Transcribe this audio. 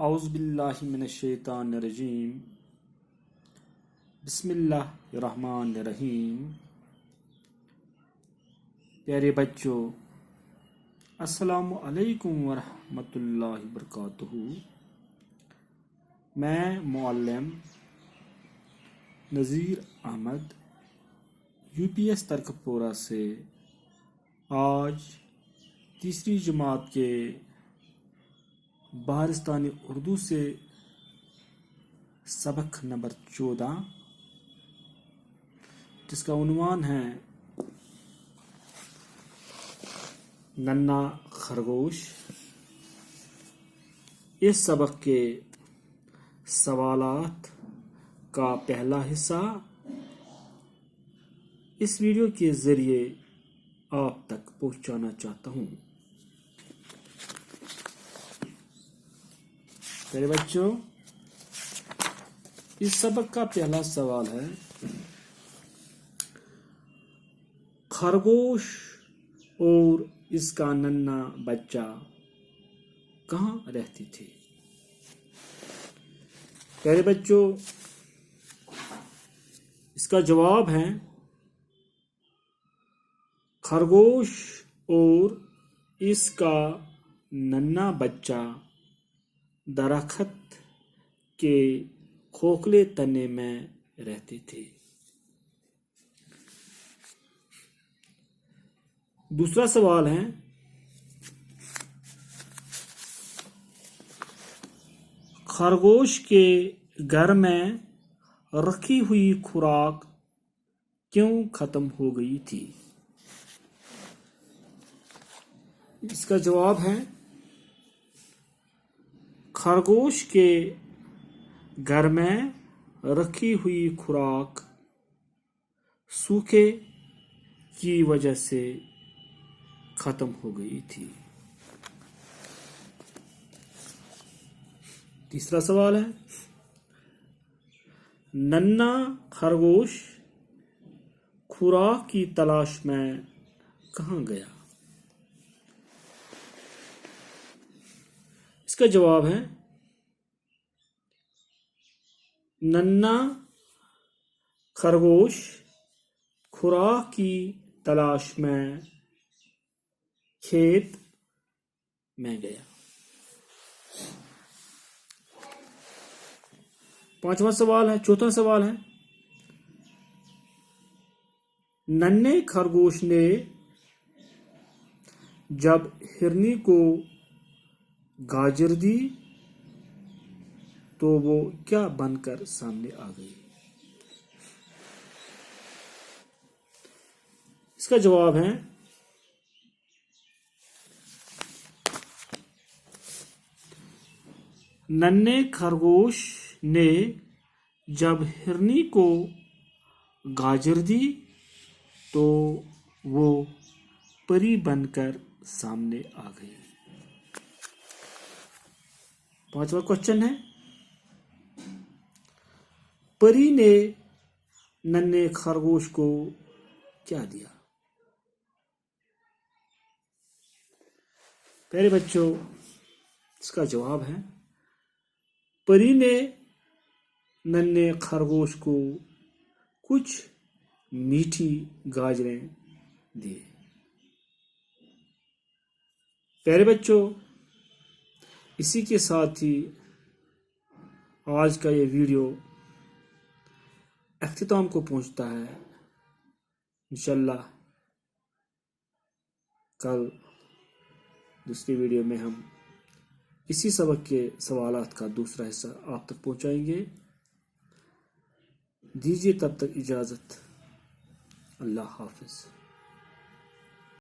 औज़ुबिल्लाहि मिनश्शैतानिर्रजीम बिस्मिल्लाहिर्रहमानिर्रहीम। प्यारे बच्चों, अस्सलामु अलैकुम वरहमतुल्लाहि वबरकातुहू। मैं मुअल्लिम नज़ीर अहमद UPS तरकपुरा से आज तीसरी जमात के बारिस्तानी उर्दू से सबक नंबर 14 जिसका उन्वान है नन्ना खरगोश। इस सबक के सवालात का पहला हिस्सा इस वीडियो के ज़रिए आप तक पहुंचाना चाहता हूं। मेरे बच्चों, इस सबक का पहला सवाल है, खरगोश और इसका नन्हा बच्चा कहाँ रहते थे? प्यारे बच्चों, इसका जवाब है खरगोश और इसका नन्हा बच्चा दरख्त के खोखले तने में रहते थे। दूसरा सवाल है, खरगोश के घर में रखी हुई खुराक क्यों खत्म हो गई थी? इसका जवाब है खरगोश के घर में रखी हुई खुराक सूखे की वजह से खत्म हो गई थी। तीसरा सवाल है, नन्हा खरगोश खुराक की तलाश में कहाँ गया? इसका जवाब है नन्हा खरगोश खुराक की तलाश में खेत में गया। चौथा सवाल है, नन्हे खरगोश ने जब हिरनी को गाजर दी तो वो क्या बनकर सामने आ गई? इसका जवाब है नन्हे खरगोश ने जब हिरनी को गाजर दी तो वो परी बनकर सामने आ गई। पांचवा क्वेश्चन है, परी ने नन्हे खरगोश को क्या दिया? प्यारे बच्चों, इसका जवाब है परी ने नन्हे खरगोश को कुछ मीठी गाजरें दी। प्यारे बच्चों, इसी के साथ ही आज का ये वीडियो अख्तिताम को पहुंचता है। इंशाल्लाह कल दूसरी वीडियो में हम इसी सबक के सवालात का दूसरा हिस्सा आप तक पहुंचाएंगे। दीजिए तब तक इजाज़त। अल्लाह हाफिज़।